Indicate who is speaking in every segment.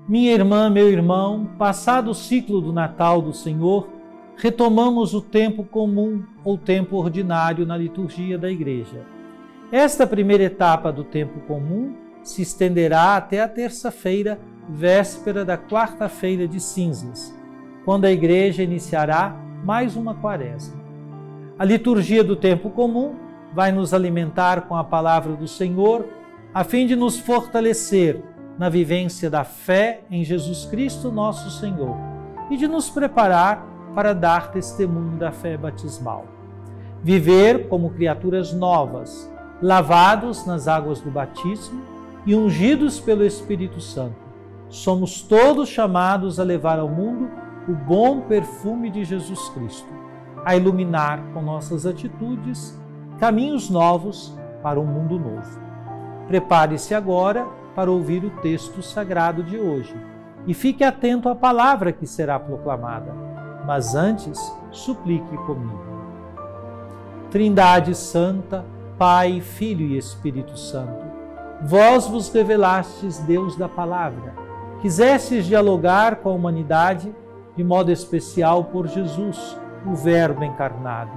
Speaker 1: Minha irmã, meu irmão, passado o ciclo do Natal do Senhor, retomamos o tempo comum ou tempo ordinário na liturgia da Igreja. Esta primeira etapa do tempo comum se estenderá até a terça-feira, véspera da quarta-feira de cinzas, quando a Igreja iniciará mais uma quaresma. A liturgia do tempo comum vai nos alimentar com a palavra do Senhor, a fim de nos fortalecer na vivência da fé em Jesus Cristo, nosso Senhor, e de nos preparar para dar testemunho da fé batismal. Viver como criaturas novas, lavados nas águas do batismo e ungidos pelo Espírito Santo. Somos todos chamados a levar ao mundo o bom perfume de Jesus Cristo, a iluminar com nossas atitudes caminhos novos para um mundo novo. Prepare-se agora para ouvir o texto sagrado de hoje e fique atento à palavra que será proclamada. Mas antes, suplique comigo. Trindade Santa, Pai, Filho e Espírito Santo, vós vos revelastes Deus da palavra, quisestes dialogar com a humanidade, de modo especial por Jesus, o Verbo encarnado.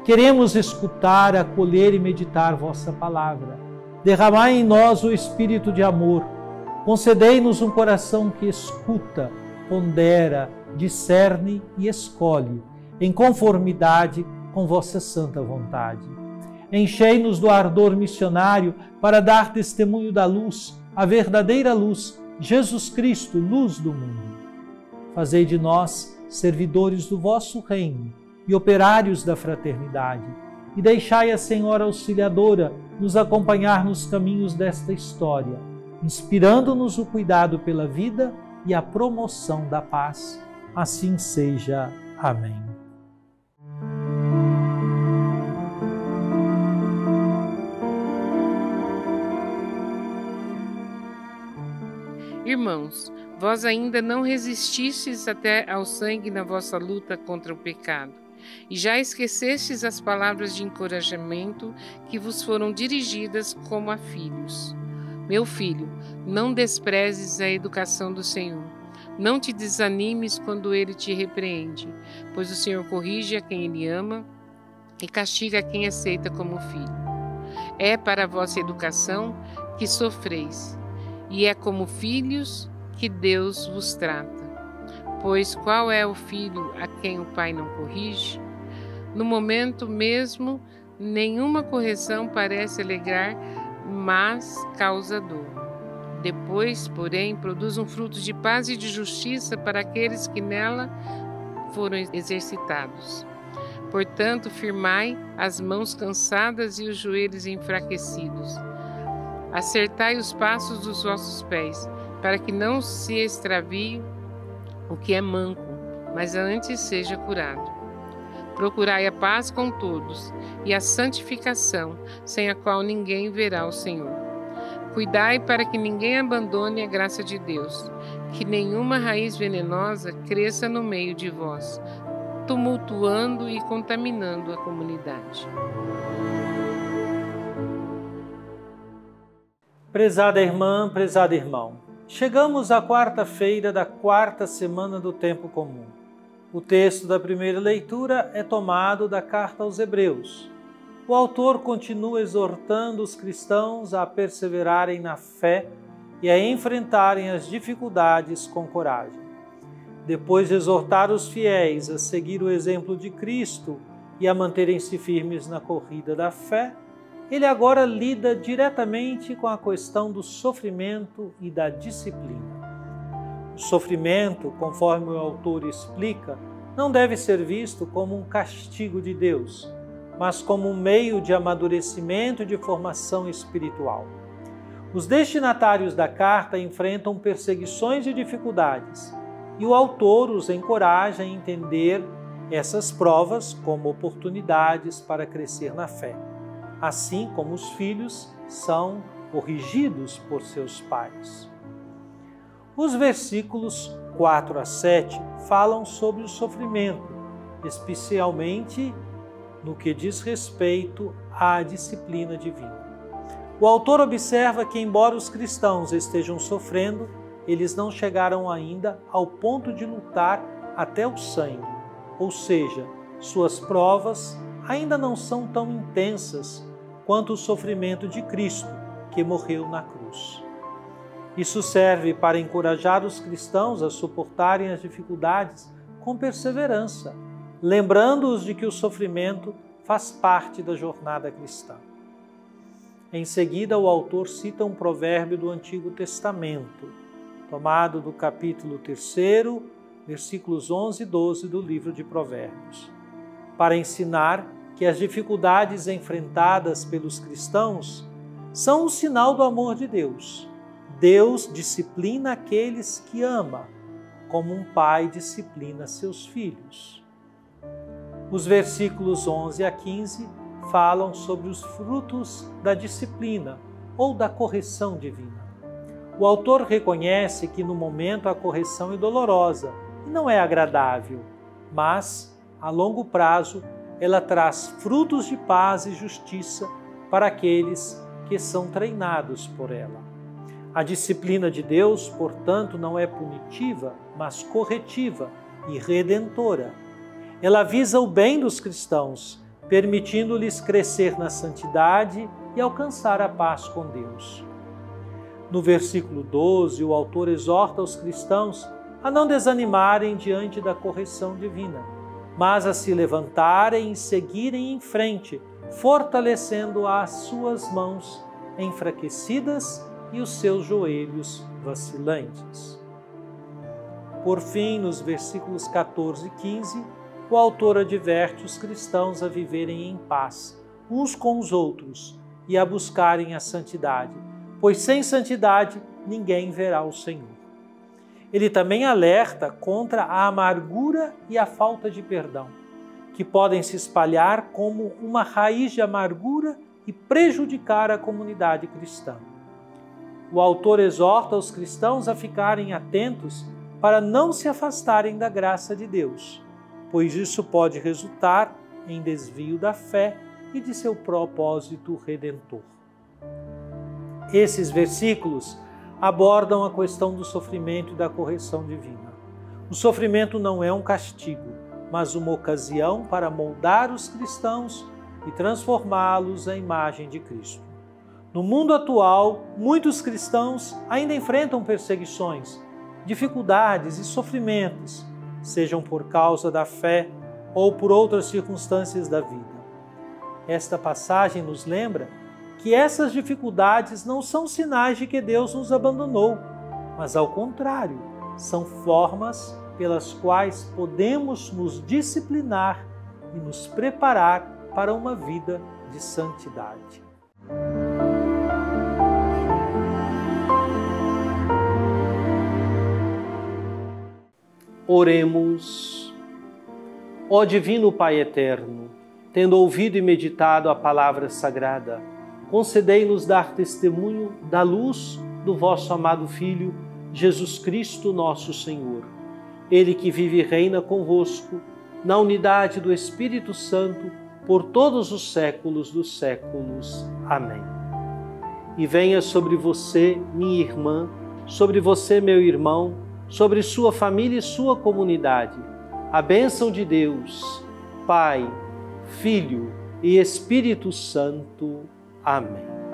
Speaker 1: Queremos escutar, acolher e meditar vossa palavra. Derramai em nós o espírito de amor. Concedei-nos um coração que escuta, pondera, discerne e escolhe, em conformidade com vossa santa vontade. Enchei-nos do ardor missionário para dar testemunho da luz, a verdadeira luz, Jesus Cristo, luz do mundo. Fazei de nós servidores do vosso reino e operários da fraternidade, e deixai a Senhora Auxiliadora nos acompanhar nos caminhos desta história, inspirando-nos o cuidado pela vida e a promoção da paz. Assim seja. Amém.
Speaker 2: Irmãos, vós ainda não resististes até ao sangue na vossa luta contra o pecado, e já esquecestes as palavras de encorajamento que vos foram dirigidas como a filhos. Meu filho, não desprezes a educação do Senhor. Não te desanimes quando Ele te repreende, pois o Senhor corrige a quem Ele ama e castiga a quem aceita como filho. É para a vossa educação que sofreis, e é como filhos que Deus vos trata. Pois qual é o filho a quem o pai não corrige? No momento mesmo, nenhuma correção parece alegrar, mas causa dor. Depois, porém, produz um fruto de paz e de justiça para aqueles que nela foram exercitados. Portanto, firmai as mãos cansadas e os joelhos enfraquecidos. Acertai os passos dos vossos pés, para que não se extravie o que é manco, mas antes seja curado. Procurai a paz com todos e a santificação, sem a qual ninguém verá o Senhor. Cuidai para que ninguém abandone a graça de Deus, que nenhuma raiz venenosa cresça no meio de vós, tumultuando e contaminando a comunidade.
Speaker 1: Prezada irmã, prezado irmão, chegamos à quarta-feira da quarta semana do tempo comum. O texto da primeira leitura é tomado da carta aos Hebreus. O autor continua exortando os cristãos a perseverarem na fé e a enfrentarem as dificuldades com coragem. Depois de exortar os fiéis a seguir o exemplo de Cristo e a manterem-se firmes na corrida da fé, ele agora lida diretamente com a questão do sofrimento e da disciplina. O sofrimento, conforme o autor explica, não deve ser visto como um castigo de Deus, mas como um meio de amadurecimento e de formação espiritual. Os destinatários da carta enfrentam perseguições e dificuldades, e o autor os encoraja a entender essas provas como oportunidades para crescer na fé, assim como os filhos são corrigidos por seus pais. Os versículos 4 a 7 falam sobre o sofrimento, especialmente no que diz respeito à disciplina divina. O autor observa que, embora os cristãos estejam sofrendo, eles não chegaram ainda ao ponto de lutar até o sangue, ou seja, suas provas ainda não são tão intensas quanto o sofrimento de Cristo, que morreu na cruz. Isso serve para encorajar os cristãos a suportarem as dificuldades com perseverança, lembrando-os de que o sofrimento faz parte da jornada cristã. Em seguida, o autor cita um provérbio do Antigo Testamento, tomado do capítulo 3, versículos 11 e 12 do livro de Provérbios, para ensinar que as dificuldades enfrentadas pelos cristãos são um sinal do amor de Deus. Deus disciplina aqueles que ama, como um pai disciplina seus filhos. Os versículos 11 a 15 falam sobre os frutos da disciplina ou da correção divina. O autor reconhece que no momento a correção é dolorosa e não é agradável, mas, a longo prazo, ela traz frutos de paz e justiça para aqueles que são treinados por ela. A disciplina de Deus, portanto, não é punitiva, mas corretiva e redentora. Ela visa o bem dos cristãos, permitindo-lhes crescer na santidade e alcançar a paz com Deus. No versículo 12, o autor exorta os cristãos a não desanimarem diante da correção divina, mas a se levantarem e seguirem em frente, fortalecendo as suas mãos enfraquecidas e os seus joelhos vacilantes. Por fim, nos versículos 14 e 15, o autor adverte os cristãos a viverem em paz, uns com os outros, e a buscarem a santidade, pois sem santidade ninguém verá o Senhor. Ele também alerta contra a amargura e a falta de perdão, que podem se espalhar como uma raiz de amargura e prejudicar a comunidade cristã. O autor exorta os cristãos a ficarem atentos para não se afastarem da graça de Deus, pois isso pode resultar em desvio da fé e de seu propósito redentor. Esses versículos abordam a questão do sofrimento e da correção divina. O sofrimento não é um castigo, mas uma ocasião para moldar os cristãos e transformá-los à imagem de Cristo. No mundo atual, muitos cristãos ainda enfrentam perseguições, dificuldades e sofrimentos, sejam por causa da fé ou por outras circunstâncias da vida. Esta passagem nos lembra que essas dificuldades não são sinais de que Deus nos abandonou, mas ao contrário, são formas pelas quais podemos nos disciplinar e nos preparar para uma vida de santidade. Oremos. Ó Divino Pai Eterno, tendo ouvido e meditado a palavra sagrada, concedei-nos dar testemunho da luz do vosso amado Filho, Jesus Cristo, nosso Senhor. Ele que vive e reina convosco, na unidade do Espírito Santo, por todos os séculos dos séculos. Amém. E venha sobre você, minha irmã, sobre você, meu irmão, sobre sua família e sua comunidade, a bênção de Deus, Pai, Filho e Espírito Santo. Amém.